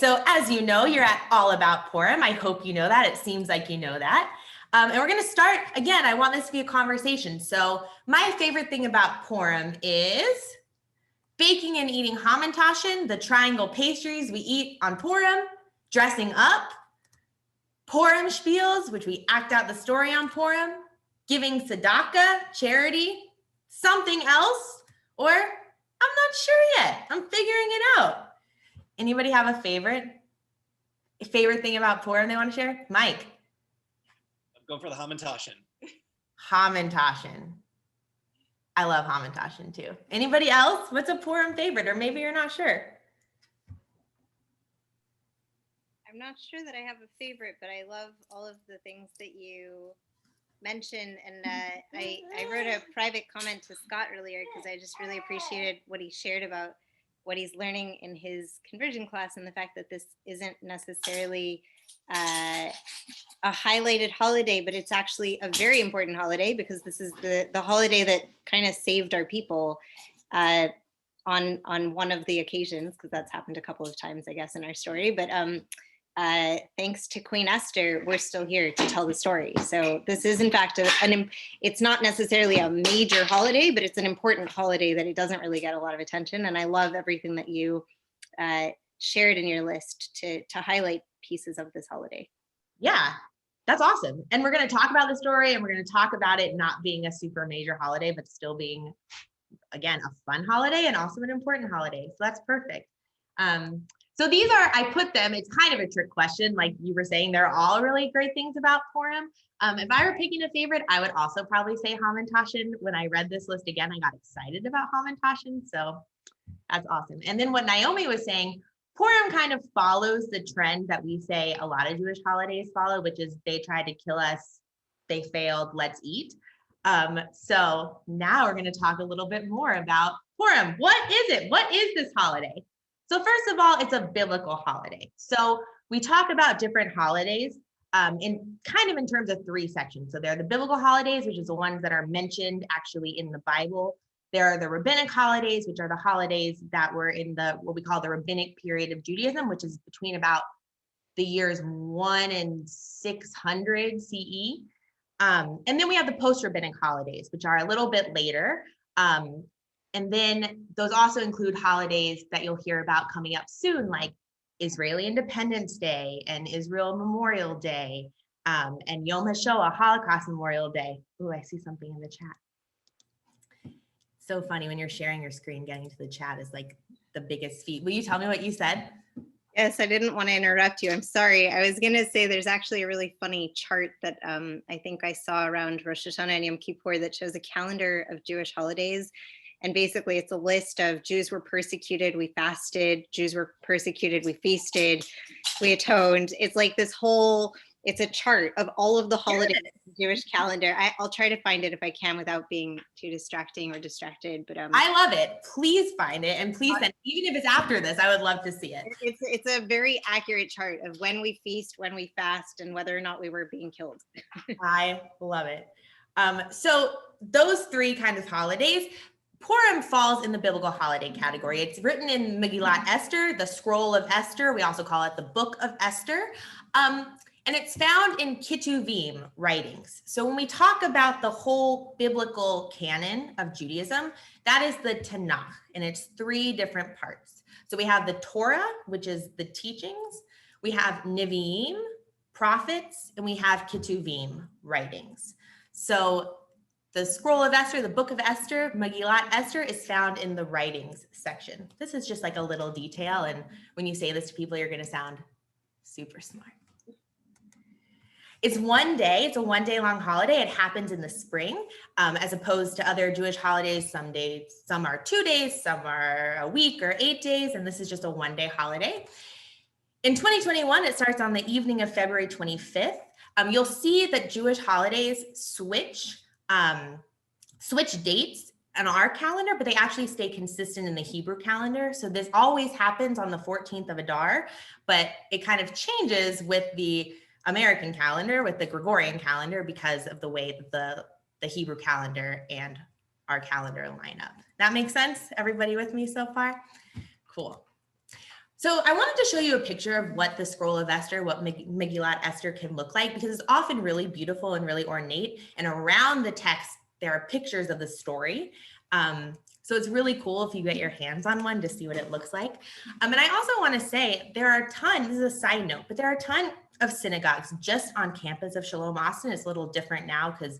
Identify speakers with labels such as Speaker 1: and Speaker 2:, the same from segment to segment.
Speaker 1: so as you know, you're at All About Purim. I hope you know that. It seems like you know that. And we're going to start, again, I want this to be a conversation. So my favorite thing about Purim is baking and eating hamantashen, the triangle pastries we eat on Purim, dressing up, Purim spiels, which we act out the story on Purim, giving tzedakah, charity, something else, or I'm not sure yet. I'm figuring it out. Anybody have a favorite thing about Purim they want to share? Mike.
Speaker 2: I'm going for the hamantashen.
Speaker 1: Hamantashen. I love hamantashen too. Anybody else? What's a Purim favorite? Or maybe you're not sure.
Speaker 3: I'm not sure that I have a favorite, but I love all of the things that you mentioned. And I wrote a private comment to Scott earlier because I just really appreciated what he shared about what he's learning in his conversion class and the fact that this isn't necessarily a highlighted holiday, but it's actually a very important holiday because this is the holiday that kind of saved our people on one of the occasions, because that's happened a couple of times, I guess, in our story. But thanks to Queen Esther, we're still here to tell the story. So this is, in fact, it's not necessarily a major holiday, but it's an important holiday that it doesn't really get a lot of attention. And I love everything that you shared in your list to highlight pieces of this holiday.
Speaker 1: Yeah, that's awesome. And we're going to talk about the story, and we're going to talk about it not being a super major holiday, but still being, again, a fun holiday and also an important holiday. So that's perfect. So these are, I put them, it's kind of a trick question. Like you were saying, they're all really great things about Purim. If I were picking a favorite, I would also probably say hamantashen. When I read this list again, I got excited about hamantashen. So that's awesome. And then what Naomi was saying, Purim kind of follows the trend that we say a lot of Jewish holidays follow, which is they tried to kill us, they failed, let's eat. So now we're going to talk a little bit more about Purim. What is it? What is this holiday? So first of all, it's a biblical holiday. So we talk about different holidays in terms of three sections. So there are the biblical holidays, which is the ones that are mentioned actually in the Bible. There are the rabbinic holidays, which are the holidays that were in what we call the rabbinic period of Judaism, which is between about the years 1 and 600 CE. And then we have the post-rabbinic holidays, which are a little bit later. And then those also include holidays that you'll hear about coming up soon, like Israeli Independence Day and Israel Memorial Day, and Yom HaShoah, Holocaust Memorial Day. Ooh, I see something in the chat. So funny when you're sharing your screen, getting to the chat is like the biggest feat. Will you tell me what you said?
Speaker 3: Yes, I didn't want to interrupt you. I'm sorry. I was going to say there's actually a really funny chart that I think I saw around Rosh Hashanah and Yom Kippur that shows a calendar of Jewish holidays. And basically it's a list of Jews were persecuted, we fasted, Jews were persecuted, we feasted, we atoned. It's like this whole, it's a chart of all of the holidays in the Jewish calendar. I'll try to find it if I can without being too distracting or distracted. But
Speaker 1: I love it. Please find it, and please send, even if it's after this, I would love to see it.
Speaker 3: It's a very accurate chart of when we feast, when we fast, and whether or not we were being killed.
Speaker 1: I love it. So those three kinds of holidays, Purim falls in the biblical holiday category. It's written in Megillat Esther, the scroll of Esther. We also call it the book of Esther. And it's found in Ketuvim writings. So when we talk about the whole biblical canon of Judaism, that is the Tanakh, and it's three different parts. So we have the Torah, which is the teachings. We have Nevi'im, prophets, and we have Ketuvim writings. So the scroll of Esther, the book of Esther, Megillat Esther is found in the writings section. This is just like a little detail. And when you say this to people, you're going to sound super smart. It's one day. It's a one-day long holiday. It happens in the spring, as opposed to other Jewish holidays. Some days, some are 2 days, some are a week or 8 days, and this is just a one-day holiday. In 2021, it starts on the evening of February 25th. You'll see that Jewish holidays switch dates on our calendar, but they actually stay consistent in the Hebrew calendar. So this always happens on the 14th of Adar, but it kind of changes with the American calendar, with the Gregorian calendar, because of the way that the Hebrew calendar and our calendar line up. That makes sense? Everybody with me so far? Cool. So I wanted to show you a picture of what the scroll of Esther, what Megillat Esther can look like, because it's often really beautiful and really ornate. And around the text, there are pictures of the story. So it's really cool if you get your hands on one to see what it looks like. And I also want to say there are tons, this is a side note, but there are a ton of synagogues just on campus of Shalom Austin. It's a little different now because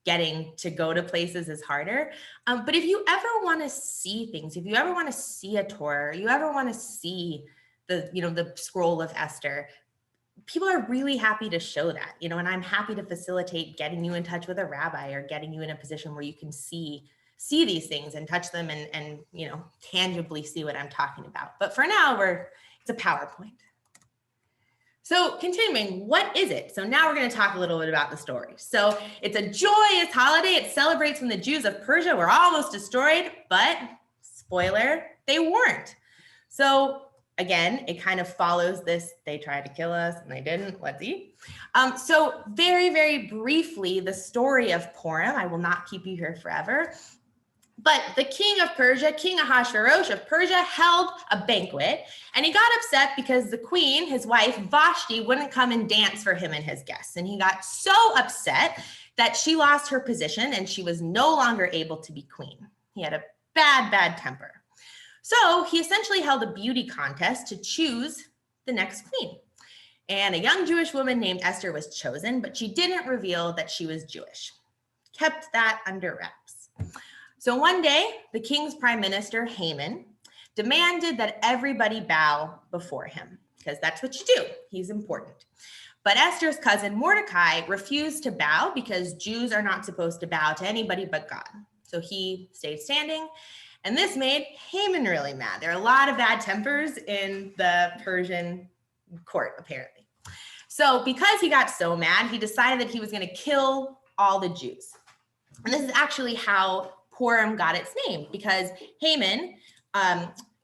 Speaker 1: getting to go to places is harder. But if you ever want to see things, if you ever want to see a Torah, or you ever want to see the scroll of Esther, people are really happy to show that, and I'm happy to facilitate getting you in touch with a rabbi or getting you in a position where you can see these things and touch them and tangibly see what I'm talking about. But for now, it's a PowerPoint. So continuing, what is it? So now we're going to talk a little bit about the story. So it's a joyous holiday. It celebrates when the Jews of Persia were almost destroyed, but spoiler, they weren't. So again, it kind of follows this, they tried to kill us and they didn't, let's see. So very, very briefly, the story of Purim, I will not keep you here forever. But the king of Persia, King Ahasuerus of Persia, held a banquet, and he got upset because the queen, his wife, Vashti, wouldn't come and dance for him and his guests. And he got so upset that she lost her position and she was no longer able to be queen. He had a bad temper. So he essentially held a beauty contest to choose the next queen. And a young Jewish woman named Esther was chosen, but she didn't reveal that she was Jewish. Kept that under wraps. So one day, the king's prime minister, Haman, demanded that everybody bow before him, because that's what you do. He's important. But Esther's cousin, Mordecai, refused to bow because Jews are not supposed to bow to anybody but God. So he stayed standing, and this made Haman really mad. There are a lot of bad tempers in the Persian court, apparently. So because he got so mad, he decided that he was going to kill all the Jews. And this is actually how Purim got its name, because Haman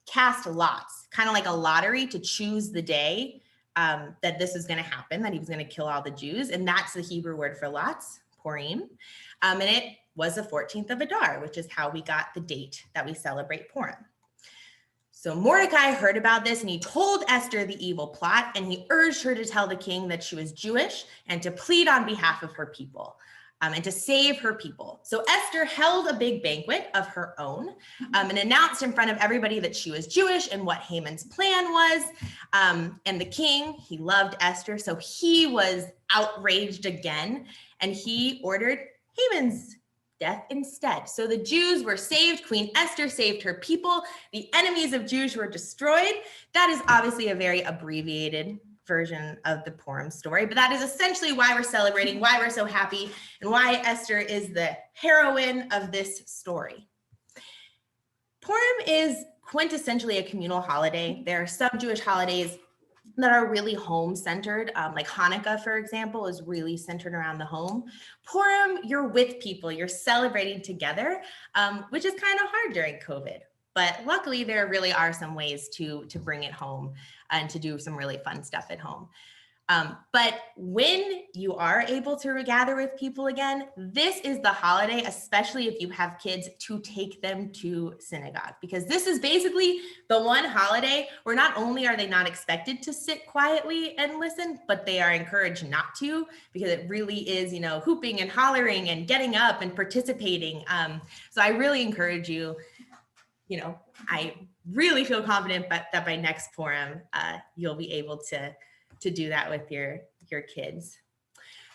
Speaker 1: cast lots, kind of like a lottery, to choose the day that this was going to happen, that he was going to kill all the Jews. And that's the Hebrew word for lots, Purim. And it was the 14th of Adar, which is how we got the date that we celebrate Purim. So Mordecai heard about this and he told Esther the evil plot, and he urged her to tell the king that she was Jewish and to plead on behalf of her people. And to save her people. So Esther held a big banquet of her own and announced in front of everybody that she was Jewish and what Haman's plan was. And the king, he loved Esther, so he was outraged again, and he ordered Haman's death instead. So the Jews were saved. Queen Esther saved her people. The enemies of Jews were destroyed. That is obviously a very abbreviated version of the Purim story, but that is essentially why we're celebrating, why we're so happy, and why Esther is the heroine of this story. Purim is quintessentially a communal holiday. There are some Jewish holidays that are really home-centered, like Hanukkah, for example, is really centered around the home. Purim, you're with people, you're celebrating together, which is kind of hard during COVID. But luckily, there really are some ways to bring it home and to do some really fun stuff at home. But when you are able to gather with people again, this is the holiday, especially if you have kids, to take them to synagogue, because this is basically the one holiday where not only are they not expected to sit quietly and listen, but they are encouraged not to, because it really is, hooping and hollering and getting up and participating. So I really encourage you. I really feel confident that by next Purim, you'll be able to do that with your kids.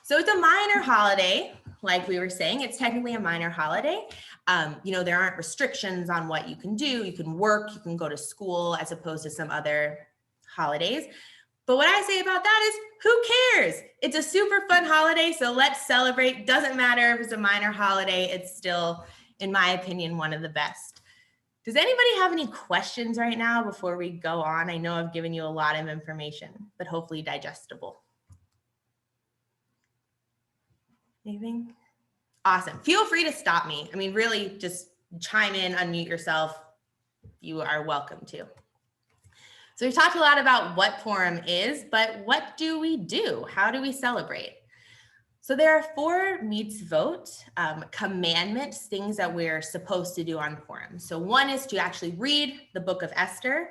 Speaker 1: So it's a minor holiday, like we were saying. It's technically a minor holiday. There aren't restrictions on what you can do. You can work, you can go to school, as opposed to some other holidays. But what I say about that is, who cares? It's a super fun holiday, so let's celebrate. Doesn't matter if it's a minor holiday. It's still, in my opinion, one of the best. Does anybody have any questions right now before we go on? I know I've given you a lot of information, but hopefully digestible. Anything? Awesome. Feel free to stop me. Really just chime in, unmute yourself. You are welcome to. So we've talked a lot about what Purim is, but what do we do? How do we celebrate? So there are 4 mitzvot, commandments, things that we're supposed to do on Purim. So one is to actually read the book of Esther.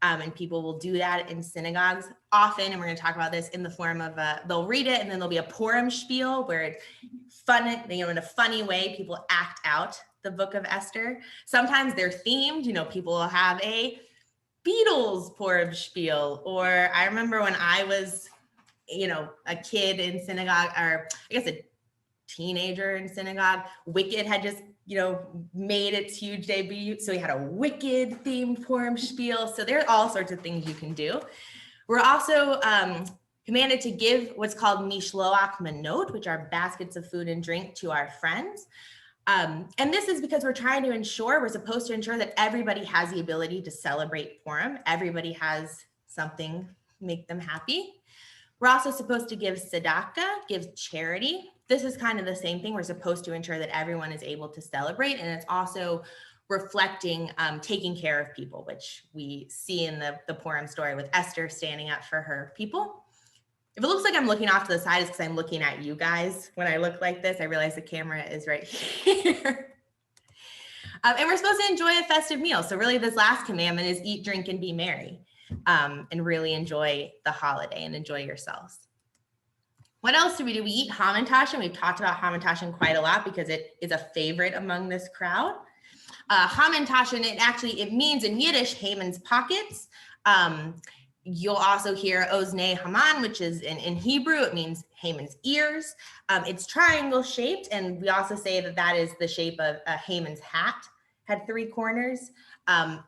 Speaker 1: And people will do that in synagogues often. And we're going to talk about this in the form of they'll read it and then there'll be a Purim spiel where it's fun, in a funny way, people act out the book of Esther. Sometimes they're themed, people will have a Beatles Purim spiel. Or I remember when I was, a kid in synagogue, or I guess a teenager in synagogue, Wicked had just made its huge debut. So we had a Wicked themed Purim spiel. So there are all sorts of things you can do. We're also commanded to give what's called mishloach manot, which are baskets of food and drink to our friends. And this is because we're supposed to ensure that everybody has the ability to celebrate Purim. Everybody has something to make them happy. We're also supposed to give tzedakah, give charity. This is kind of the same thing. We're supposed to ensure that everyone is able to celebrate, and it's also reflecting taking care of people, which we see in the Purim story with Esther standing up for her people. If it looks like I'm looking off to the side, it's because I'm looking at you guys. When I look like this, I realize the camera is right here. And we're supposed to enjoy a festive meal. So really this last commandment is eat, drink, and be merry, and really enjoy the holiday and enjoy yourselves. What else do? We eat hamantashen. We've talked about hamantashen quite a lot because it is a favorite among this crowd. Hamantashen, it means in Yiddish, Haman's pockets. You'll also hear Oznei Haman, which is in Hebrew, it means Haman's ears. It's triangle shaped, and we also say that is the shape of Haman's hat, had 3 corners.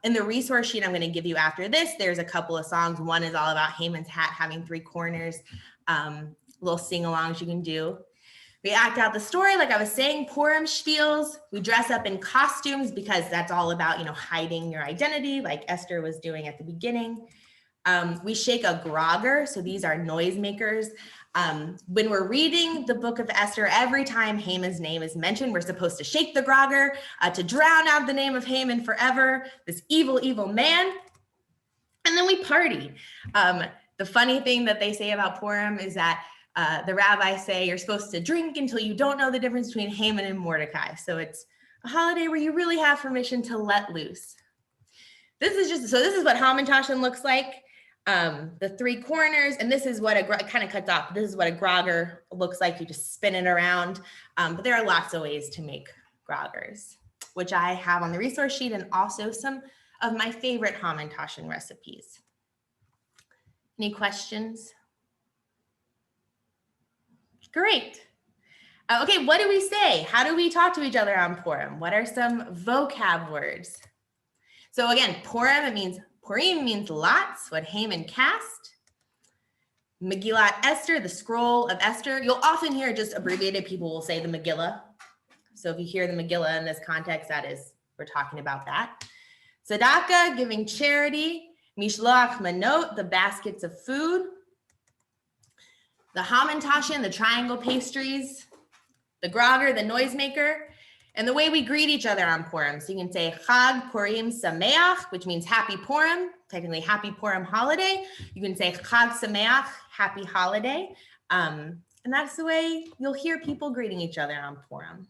Speaker 1: In the resource sheet I'm going to give you after this, there's a couple of songs. One is all about Haman's hat having 3 corners, little sing-alongs you can do. We act out the story, like I was saying, Purim spiels. We dress up in costumes because that's all about, hiding your identity, like Esther was doing at the beginning. We shake a grogger, so these are noisemakers. When we're reading the book of Esther, every time Haman's name is mentioned, we're supposed to shake the grogger to drown out the name of Haman forever, this evil, evil man. And then we party. The funny thing that they say about Purim is that the rabbis say you're supposed to drink until you don't know the difference between Haman and Mordecai. So it's a holiday where you really have permission to let loose. This is what hamantashen looks like. The 3 corners, and this is what it kind of cuts off. This is what a grogger looks like. You just spin it around. But there are lots of ways to make groggers, which I have on the resource sheet, and also some of my favorite hamantashen recipes. Any questions? Great. Okay, what do we say? How do we talk to each other on Purim? What are some vocab words? So again, Purim means lots, what Haman cast. Megillat Esther, the scroll of Esther. You'll often hear just abbreviated, people will say the Megillah. So if you hear the Megillah in this context, we're talking about that. Tzedakah, giving charity. Mishloach manot, the baskets of food. The hamantashen, the triangle pastries. The grogger, the noisemaker. And the way we greet each other on Purim. So you can say Chag Purim Sameach, which means happy Purim, technically happy Purim holiday. You can say Chag Sameach, happy holiday. And that's the way you'll hear people greeting each other on Purim.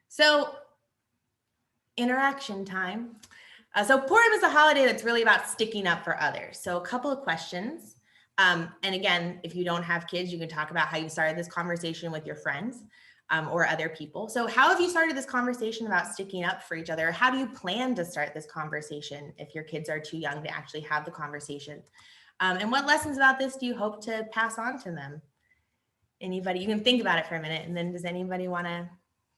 Speaker 1: So interaction time. So Purim is a holiday that's really about sticking up for others. So a couple of questions. And again, if you don't have kids, you can talk about how you started this conversation with your friends. Or other people. So how have you started this conversation about sticking up for each other? Or how do you plan to start this conversation if your kids are too young to actually have the conversation? And what lessons about this do you hope to pass on to them? Anybody, you can think about it for a minute, and then does anybody want to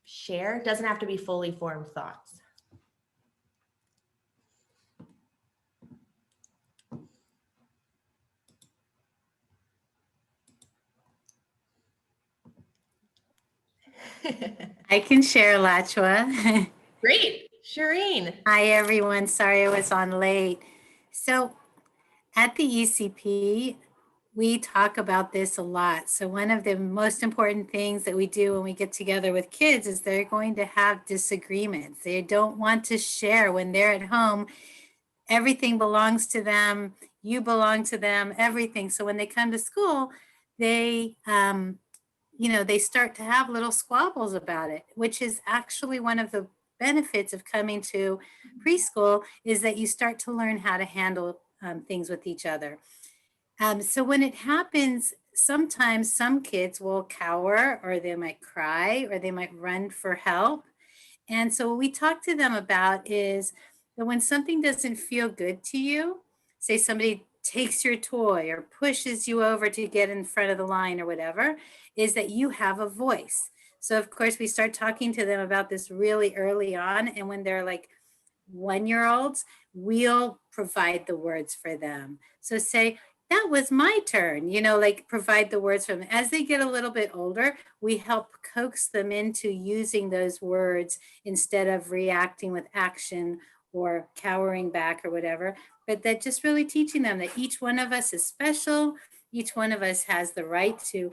Speaker 1: share? It doesn't have to be fully formed thoughts.
Speaker 4: I can share, Alachua.
Speaker 1: Great, Shireen.
Speaker 4: Hi, everyone. Sorry I was on late. So at the ECP, we talk about this a lot. So one of the most important things that we do when we get together with kids is they're going to have disagreements. They don't want to share when they're at home. Everything belongs to them. You belong to them, everything. So when they come to school, they start to have little squabbles about it, which is actually one of the benefits of coming to preschool is that you start to learn how to handle things with each other. So when it happens, sometimes some kids will cower, or they might cry, or they might run for help. And so what we talk to them about is that when something doesn't feel good to you, say somebody takes your toy or pushes you over to get in front of the line or whatever, is that you have a voice. So of course we start talking to them about this really early on. And when they're like 1-year-olds, we'll provide the words for them. So say, that was my turn, like provide the words for them. As they get a little bit older, we help coax them into using those words instead of reacting with action or cowering back or whatever. But that just really teaching them that each one of us is special. Each one of us has the right to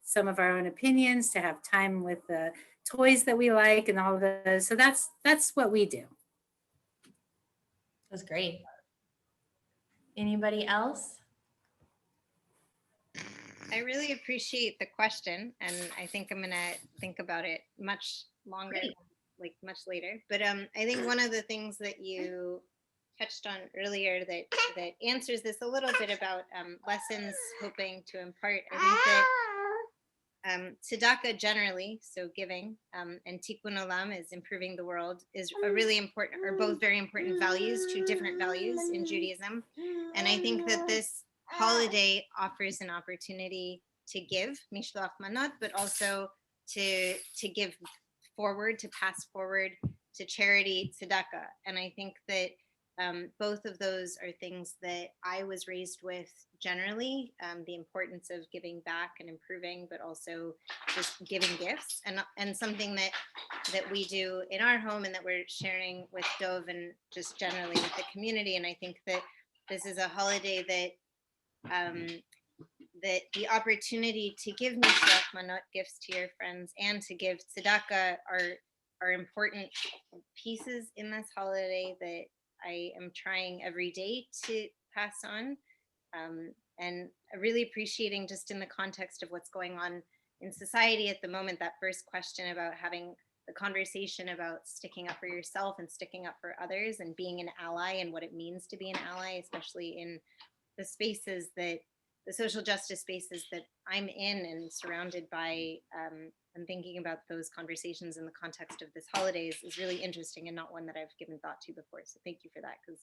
Speaker 4: some of our own opinions, to have time with the toys that we like and all of those. So that's what we do.
Speaker 1: That's great. Anybody else?
Speaker 3: I really appreciate the question, and I think I'm gonna think about it much longer,
Speaker 1: Great.
Speaker 3: like much later. But I think one of the things that you touched on earlier that answers this a little bit about lessons hoping to impart. I think that tzedakah generally, so giving, and tikkun olam is improving the world, is a really important, are both very important values, two different values in Judaism. And I think that this holiday offers an opportunity to give mishloach manot, but also to give forward, to pass forward to charity, tzedakah. And I think that both of those are things that I was raised with generally, the importance of giving back and improving, but also just giving gifts, and something that we do in our home and that we're sharing with Dove and just generally with the community. And I think that this is a holiday that that the opportunity to give mishloach manot, gifts to your friends, and to give tzedakah are important pieces in this holiday that I am trying every day to pass on, and really appreciating, just in the context of what's going on in society at the moment, that first question about having the conversation about sticking up for yourself and sticking up for others and being an ally, and what it means to be an ally, especially in the spaces that the social justice spaces that I'm in and surrounded by. And thinking about those conversations in the context of this holidays is really interesting, and not one that I've given thought to before. So thank you for that, because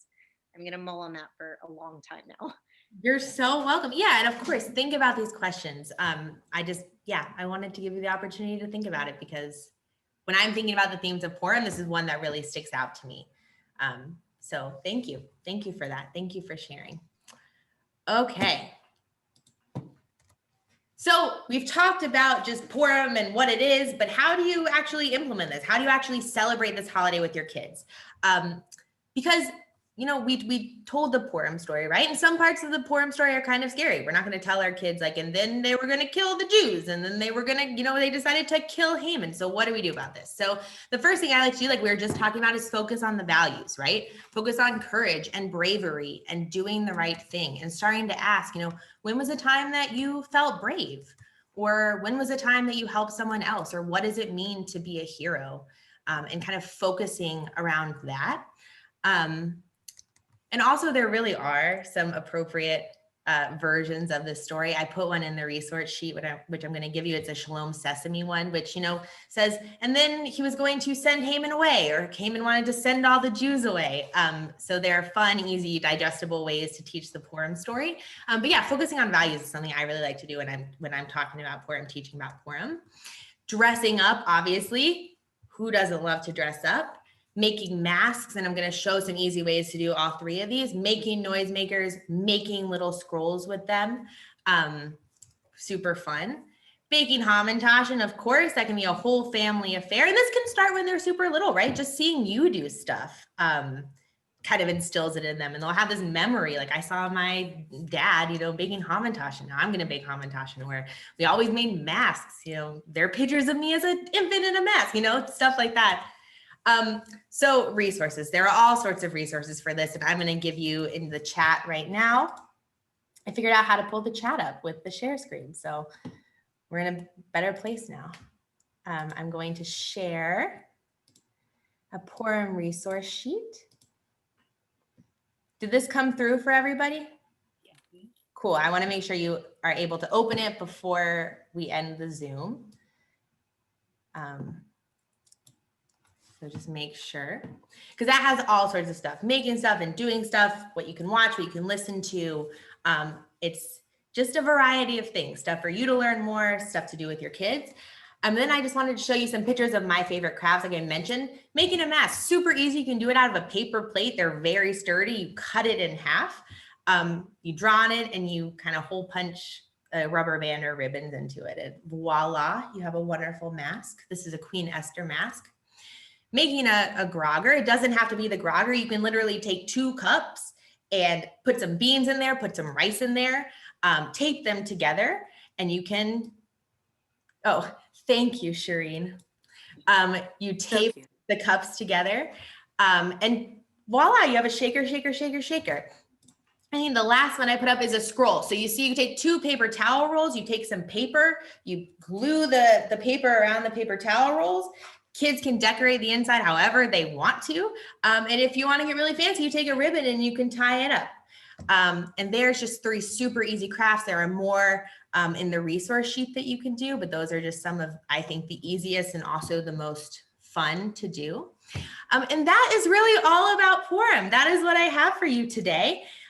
Speaker 3: I'm going to mull on that for a long time now.
Speaker 1: You're so welcome. Yeah, and of course, think about these questions. I wanted to give you the opportunity to think about it, because when I'm thinking about the themes of Purim, this is one that really sticks out to me. So thank you. Thank you for that. Thank you for sharing. Okay. So we've talked about just Purim and what it is, but how do you actually implement this? How do you actually celebrate this holiday with your kids? Because, we told the Purim story, right? And some parts of the Purim story are kind of scary. We're not going to tell our kids and then they were going to kill the Jews, and then they were going to, they decided to kill Haman. So what do we do about this? So the first thing I like to do, like we were just talking about, is focus on the values, right? Focus on courage and bravery and doing the right thing, and starting to ask, when was a time that you felt brave? Or when was a time that you helped someone else? Or what does it mean to be a hero? And kind of focusing around that. And also, there really are some appropriate versions of this story. I put one in the resource sheet, which I'm going to give you. It's a Shalom Sesame one, which, says, and then he was going to send Haman away, or Haman wanted to send all the Jews away. So they're fun, easy, digestible ways to teach the Purim story. But yeah, focusing on values is something I really like to do when I'm talking about Purim, teaching about Purim. Dressing up, obviously. Who doesn't love to dress up? Making masks, and I'm going to show some easy ways to do all three of these. Making noisemakers, making little scrolls with them, super fun. Baking hamantaschen, of course, that can be a whole family affair, and this can start when they're super little, right? Just seeing you do stuff kind of instills it in them, and they'll have this memory. Like I saw my dad, baking hamantaschen. Now I'm going to bake hamantaschen, where we always made masks. There are pictures of me as an infant in a mask, stuff like that. So resources, there are all sorts of resources for this, and I'm going to give you in the chat right now. I figured out how to pull the chat up with the share screen. So we're in a better place now. I'm going to share a Purim resource sheet. Did this come through for everybody? Cool. I want to make sure you are able to open it before we end the Zoom. So just make sure, because that has all sorts of stuff, making stuff and doing stuff, what you can watch, what you can listen to. It's just a variety of things, stuff for you to learn more, stuff to do with your kids. And then I just wanted to show you some pictures of my favorite crafts, like I mentioned. Making a mask, super easy. You can do it out of a paper plate. They're very sturdy. You cut it in half. You draw on it and you kind of hole punch a rubber band or ribbons into it. And voila, you have a wonderful mask. This is a Queen Esther mask. Making a grogger, it doesn't have to be the grogger. You can literally take 2 cups and put some beans in there, put some rice in there, tape them together, and you can, oh, thank you, Shireen. You tape the cups together, and voila, you have a shaker, shaker, shaker, shaker. I think the last one I put up is a scroll. So you see, you take 2 paper towel rolls, you take some paper, you glue the paper around the paper towel rolls. Kids can decorate the inside however they want to. And if you want to get really fancy, you take a ribbon and you can tie it up. And there's just 3 super easy crafts. There are more in the resource sheet that you can do, but those are just some of, I think, the easiest and also the most fun to do. And that is really all about Purim. That is what I have for you today.